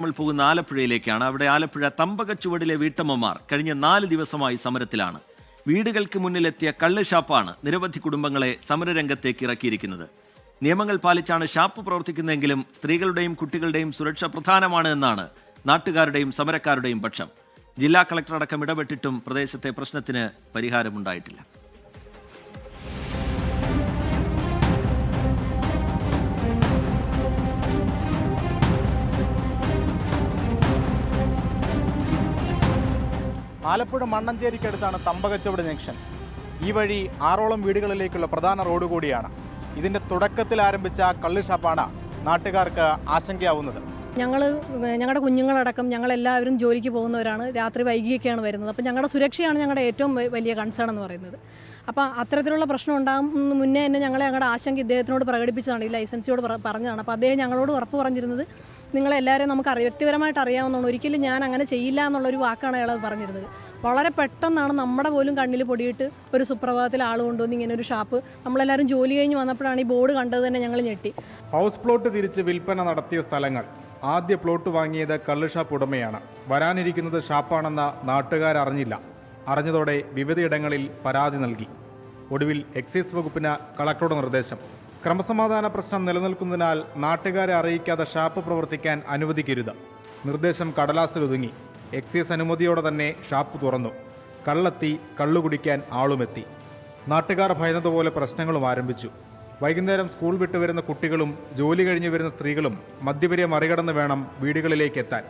നമ്മൾ പോകുന്ന ആലപ്പുഴയിലേക്കാണ്. അവിടെ ആലപ്പുഴ തമ്പകച്ചുവടിലെ വീട്ടമ്മമാർ കഴിഞ്ഞ 4 ദിവസമായി സമരത്തിലാണ്. വീടുകൾക്ക് മുന്നിലെത്തിയ കള്ള് ഷാപ്പാണ് നിരവധി കുടുംബങ്ങളെ സമരരംഗത്തേക്ക് ഇറക്കിയിരിക്കുന്നത്. നിയമങ്ങൾ പാലിച്ചാണ് ഷാപ്പ് പ്രവർത്തിക്കുന്നതെങ്കിലും സ്ത്രീകളുടെയും കുട്ടികളുടെയും സുരക്ഷ പ്രധാനമാണ് എന്നാണ് നാട്ടുകാരുടെയും സമരക്കാരുടെയും പക്ഷം. ജില്ലാ കളക്ടർ അടക്കം ഇടപെട്ടിട്ടും പ്രദേശത്തെ പ്രശ്നത്തിന് പരിഹാരമുണ്ടായിട്ടില്ല. ആലപ്പുഴ മണ്ണഞ്ചേരിക്കടുത്താണ് തമ്പകച്ചുവട് ജംഗ്ഷൻ. ഈ വഴി 6ഓളം വീടുകളിലേക്കുള്ള പ്രധാന റോഡ് കൂടിയാണ്. ഇതിൻ്റെ തുടക്കത്തിൽ ആരംഭിച്ച കള്ള് ഷാപ്പാണ് നാട്ടുകാർക്ക് ആശങ്കയാവുന്നത്. ഞങ്ങളുടെ കുഞ്ഞുങ്ങളടക്കം ഞങ്ങളെല്ലാവരും ജോലിക്ക് പോകുന്നവരാണ്. രാത്രി വൈകിയൊക്കെയാണ് വരുന്നത്. അപ്പോൾ ഞങ്ങളുടെ സുരക്ഷയാണ് ഞങ്ങളുടെ ഏറ്റവും വലിയ കൺസേൺ എന്ന് പറയുന്നത്. അപ്പോൾ അത്തരത്തിലുള്ള പ്രശ്നം ഉണ്ടാകുന്ന മുന്നേ തന്നെ ഞങ്ങളുടെ ആശങ്ക ഇദ്ദേഹത്തിനോട് പ്രകടിപ്പിച്ചതാണ്, ഈ ലൈസൻസിയോട് പറഞ്ഞതാണ്. അപ്പോൾ അദ്ദേഹം ഞങ്ങളോട് ഉറപ്പ് പറഞ്ഞിരുന്നത്, നിങ്ങളെല്ലാവരും നമുക്ക് വ്യക്തിപരമായിട്ട് അറിയാവുന്നതാണ്, ഒരിക്കലും ഞാൻ അങ്ങനെ ചെയ്യില്ല എന്നുള്ളൊരു വാക്കാണ് അയാൾ പറഞ്ഞിരുന്നത്. വളരെ പെട്ടെന്നാണ് നമ്മുടെ പോലും കണ്ണിൽ പൊടിയിട്ട് ഒരു സുപ്രഭാതത്തിൽ ആൾ കൊണ്ടുവന്ന് ഇങ്ങനെ ഒരു ഷാപ്പ്, നമ്മളെല്ലാവരും ജോലി കഴിഞ്ഞ് വന്നപ്പോഴാണ് ഈ ബോർഡ് കണ്ടത് തന്നെ ഞങ്ങൾ ഞെട്ടി. ഹൗസ് പ്ലോട്ട് തിരിച്ച് വിൽപ്പന നടത്തിയ സ്ഥലങ്ങൾ. ആദ്യ പ്ലോട്ട് വാങ്ങിയത് കള്ള് ഷാപ്പ് ഉടമയാണ്. വരാനിരിക്കുന്നത് ഷാപ്പാണെന്ന നാട്ടുകാരറിഞ്ഞില്ല. അറിഞ്ഞതോടെ വിവിധയിടങ്ങളിൽ പരാതി നൽകി. ഒടുവിൽ എക്സൈസ് വകുപ്പിന് കളക്ടറുടെ നിർദ്ദേശം. ക്രമസമാധാന പ്രശ്നം നിലനിൽക്കുന്നതിനാൽ നാട്ടുകാരെ അറിയിക്കാതെ ഷാപ്പ് പ്രവർത്തിക്കാൻ അനുവദിക്കരുത്. നിർദ്ദേശം കടലാസിലൊതുങ്ങി. എക്സൈസ് അനുമതിയോടെ തന്നെ ഷാപ്പ് തുറന്നു. കള്ളെത്തി, കള്ളുകുടിക്കാൻ ആളുമെത്തി. നാട്ടുകാർ ഭയന്നതുപോലെ പ്രശ്നങ്ങളും ആരംഭിച്ചു. വൈകുന്നേരം സ്കൂൾ വിട്ടു വരുന്ന കുട്ടികളും ജോലി കഴിഞ്ഞു വരുന്ന സ്ത്രീകളും മദ്യവരെ മറികടന്ന് വേണം വീടുകളിലേക്ക് എത്താൻ.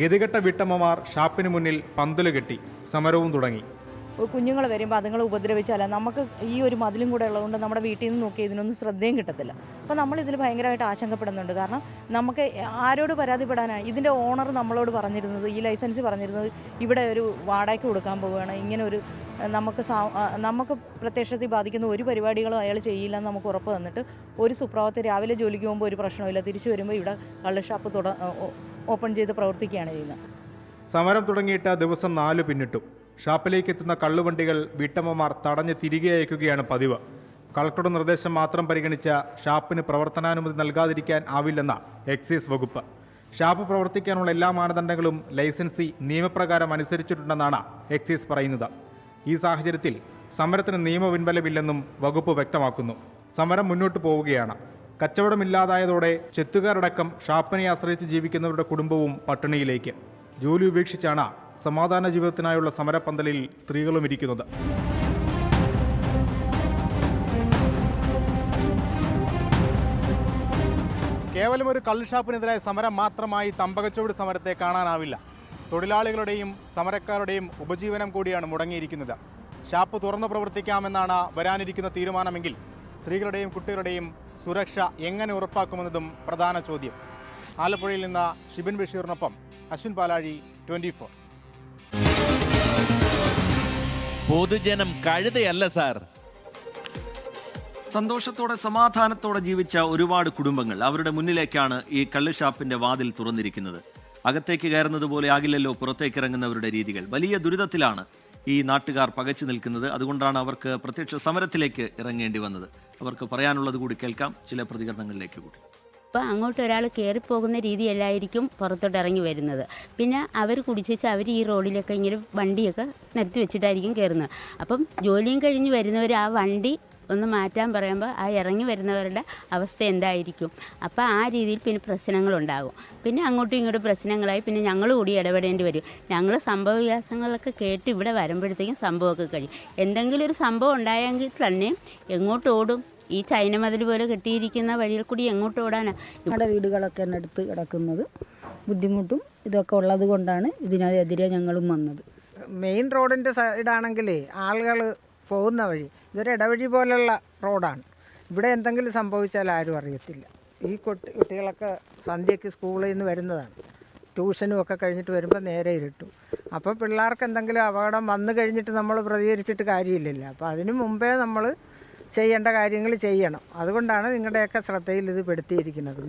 ഗതികെട്ട വീട്ടമ്മമാർ ഷാപ്പിന് മുന്നിൽ പന്തല് കെട്ടി സമരവും തുടങ്ങി. കുഞ്ഞുങ്ങൾ വരുമ്പോൾ അതുങ്ങളെ ഉപദ്രവിച്ചാൽ നമുക്ക് ഈ ഒരു മതിലും കൂടെ ഉള്ളതുകൊണ്ട് നമ്മുടെ വീട്ടിൽ നിന്ന് നോക്കി ഇതിനൊന്നും ശ്രദ്ധയും കിട്ടത്തില്ല. അപ്പോൾ നമ്മളിതിൽ ഭയങ്കരമായിട്ട് ആശങ്കപ്പെടുന്നുണ്ട്. കാരണം നമുക്ക് ആരോട് പരാതിപ്പെടാനാണ്? ഇതിൻ്റെ ഓണർ നമ്മളോട് പറഞ്ഞിരുന്നത്, ഈ ലൈസൻസ് പറഞ്ഞിരുന്നത്, ഇവിടെ ഒരു വാടകയ്ക്ക് കൊടുക്കാൻ പോവുകയാണ്, ഇങ്ങനെ ഒരു നമുക്ക് പ്രത്യക്ഷത്തിൽ ബാധിക്കുന്ന ഒരു പരിപാടികളും അയാൾ ചെയ്യില്ല എന്ന് നമുക്ക് ഉറപ്പ് തന്നിട്ട് ഒരു സുപ്രഭാതത്തിൽ രാവിലെ ജോലിക്ക് പോകുമ്പോൾ ഒരു പ്രശ്നമില്ല, തിരിച്ചു വരുമ്പോൾ ഇവിടെ കള്ള് ഷാപ്പ് ഓപ്പൺ ചെയ്ത് പ്രവർത്തിക്കുകയാണ് ചെയ്യുന്നത്. സമരം തുടങ്ങിയിട്ട് ദിവസം 4 പിന്നിട്ടു. ഷാപ്പിലേക്ക് എത്തുന്ന കള്ളുവണ്ടികൾ വീട്ടമ്മമാർ തടഞ്ഞ് തിരികെ അയക്കുകയാണ് പതിവ്. കളക്ടറുടെ നിർദ്ദേശം മാത്രം പരിഗണിച്ച ഷാപ്പിന് പ്രവർത്തനാനുമതി നൽകാതിരിക്കാൻ ആവില്ലെന്ന എക്സൈസ് വകുപ്പ്. ഷാപ്പ് പ്രവർത്തിക്കാനുള്ള എല്ലാ മാനദണ്ഡങ്ങളും ലൈസൻസി നിയമപ്രകാരം അനുസരിച്ചിട്ടുണ്ടെന്നാണ് എക്സൈസ് പറയുന്നത്. ഈ സാഹചര്യത്തിൽ സമരത്തിന് നിയമപിൻബലമില്ലെന്നും വകുപ്പ് വ്യക്തമാക്കുന്നു. സമരം മുന്നോട്ട് പോവുകയാണ്. കച്ചവടമില്ലാതായതോടെ ചെത്തുകാരടക്കം ഷാപ്പിനെ ആശ്രയിച്ച് ജീവിക്കുന്നവരുടെ കുടുംബവും പട്ടിണിയിലേക്ക്. ജോലി ഉപേക്ഷിച്ചാണ് സമാധാന ജീവിതത്തിനായുള്ള സമരപ്പന്തലിൽ സ്ത്രീകളും ഇരിക്കുന്നത്. കേവലം ഒരു കള്ള് ഷാപ്പിനെതിരായ സമരം മാത്രമായി തമ്പകച്ചുവട് സമരത്തെ കാണാനാവില്ല. തൊഴിലാളികളുടെയും സമരക്കാരുടെയും ഉപജീവനം കൂടിയാണ് മുടങ്ങിയിരിക്കുന്നത്. ഷാപ്പ് തുറന്നു പ്രവർത്തിക്കാമെന്നാണ് വരാനിരിക്കുന്ന തീരുമാനമെങ്കിൽ സ്ത്രീകളുടെയും കുട്ടികളുടെയും സുരക്ഷ എങ്ങനെ ഉറപ്പാക്കുമെന്നതും പ്രധാന ചോദ്യം. ആലപ്പുഴയിൽ നിന്ന് ഷിബിൻ ബഷീറിനൊപ്പം അശ്വിൻ പാലാഴി, 24. പൊതുജനം കഴുതയല്ല സാർ. സന്തോഷത്തോടെ സമാധാനത്തോടെ ജീവിച്ച ഒരുപാട് കുടുംബങ്ങൾ, അവരുടെ മുന്നിലേക്കാണ് ഈ കള്ള് ഷാപ്പിന്റെ വാതിൽ തുറന്നിരിക്കുന്നത്. അകത്തേക്ക് കയറുന്നത് പോലെ ആകില്ലല്ലോ പുറത്തേക്ക് ഇറങ്ങുന്നവരുടെ രീതികൾ. വലിയ ദുരിതത്തിലാണ് ഈ നാട്ടുകാർ പകച്ചു നിൽക്കുന്നത്. അതുകൊണ്ടാണ് അവർക്ക് പ്രത്യക്ഷ സമരത്തിലേക്ക് ഇറങ്ങേണ്ടി വന്നത്. അവർക്ക് പറയാനുള്ളത് കൂടി കേൾക്കാം, ചില പ്രതികരണങ്ങളിലേക്ക് കൂടി. അപ്പോൾ അങ്ങോട്ട് ഒരാൾ കയറിപ്പോകുന്ന രീതിയല്ലായിരിക്കും പുറത്തോട്ട് ഇറങ്ങി വരുന്നത്. പിന്നെ അവർ കുടിച്ചേച്ച് അവർ ഈ റോഡിലൊക്കെ ഇങ്ങനെ വണ്ടിയൊക്കെ നിർത്തി വെച്ചിട്ടായിരിക്കും കയറുന്നത്. അപ്പം ജോലിയും കഴിഞ്ഞ് വരുന്നവർ ആ വണ്ടി ഒന്ന് മാറ്റാൻ പറയുമ്പോൾ ആ ഇറങ്ങി വരുന്നവരുടെ അവസ്ഥ എന്തായിരിക്കും? അപ്പോൾ ആ രീതിയിൽ പിന്നെ പ്രശ്നങ്ങളുണ്ടാകും. പിന്നെ അങ്ങോട്ടും ഇങ്ങോട്ടും പ്രശ്നങ്ങളായി പിന്നെ ഞങ്ങൾ കൂടി ഇടപെടേണ്ടി വരും. ഞങ്ങൾ സംഭവവികാസങ്ങളൊക്കെ കേട്ട് ഇവിടെ വരുമ്പോഴത്തേക്കും സംഭവമൊക്കെ കഴിയും. എന്തെങ്കിലും ഒരു സംഭവം ഉണ്ടായെങ്കിൽ തന്നെ എങ്ങോട്ട് ഓടും? ഈ ചൈന മതിൽ പോലെ കെട്ടിയിരിക്കുന്ന വഴിയിൽ കൂടി എങ്ങോട്ട് ഓടാനാണ്? ഞങ്ങളുടെ വീടുകളൊക്കെ എടുത്ത് കിടക്കുന്നത് ബുദ്ധിമുട്ടും ഇതൊക്കെ ഉള്ളത് കൊണ്ടാണ് ഇതിനെതിരെ ഞങ്ങളും വന്നത്. മെയിൻ റോഡിൻ്റെ സൈഡാണെങ്കിലേ ആളുകൾ പോകുന്ന വഴി ഇതൊരു ഇടവഴി പോലുള്ള റോഡാണ്. ഇവിടെ എന്തെങ്കിലും സംഭവിച്ചാൽ ആരും അറിയത്തില്ല. ഈ കുട്ടികളൊക്കെ സന്ധ്യയ്ക്ക് സ്കൂളിൽ നിന്ന് വരുന്നതാണ്. ട്യൂഷനും ഒക്കെ കഴിഞ്ഞിട്ട് വരുമ്പോൾ നേരെ ഇരുട്ടു. അപ്പോൾ പിള്ളേർക്ക് എന്തെങ്കിലും അപകടം വന്നു കഴിഞ്ഞിട്ട് നമ്മൾ പ്രതികരിച്ചിട്ട് കാര്യമില്ലല്ലോ. അപ്പോൾ അതിനു മുമ്പേ നമ്മൾ ചെയ്യേണ്ട കാര്യങ്ങൾ ചെയ്യണം. അതുകൊണ്ടാണ് നിങ്ങളുടെയൊക്കെ ശ്രദ്ധയിൽ ഇത് പെടുത്തിയിരിക്കുന്നത്.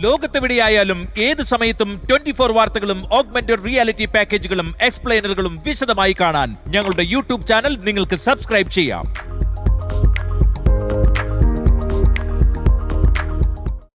ലോകത്തെവിടെയായാലും ഏത് സമയത്തും 24 വാർത്തകളും ഓഗ്മെന്റഡ് റിയാലിറ്റി പാക്കേജുകളും എക്സ്പ്ലെയിനറുകളും വിശദമായി കാണാൻ ഞങ്ങളുടെ യൂട്യൂബ് ചാനൽ നിങ്ങൾക്ക് സബ്സ്ക്രൈബ് ചെയ്യാം.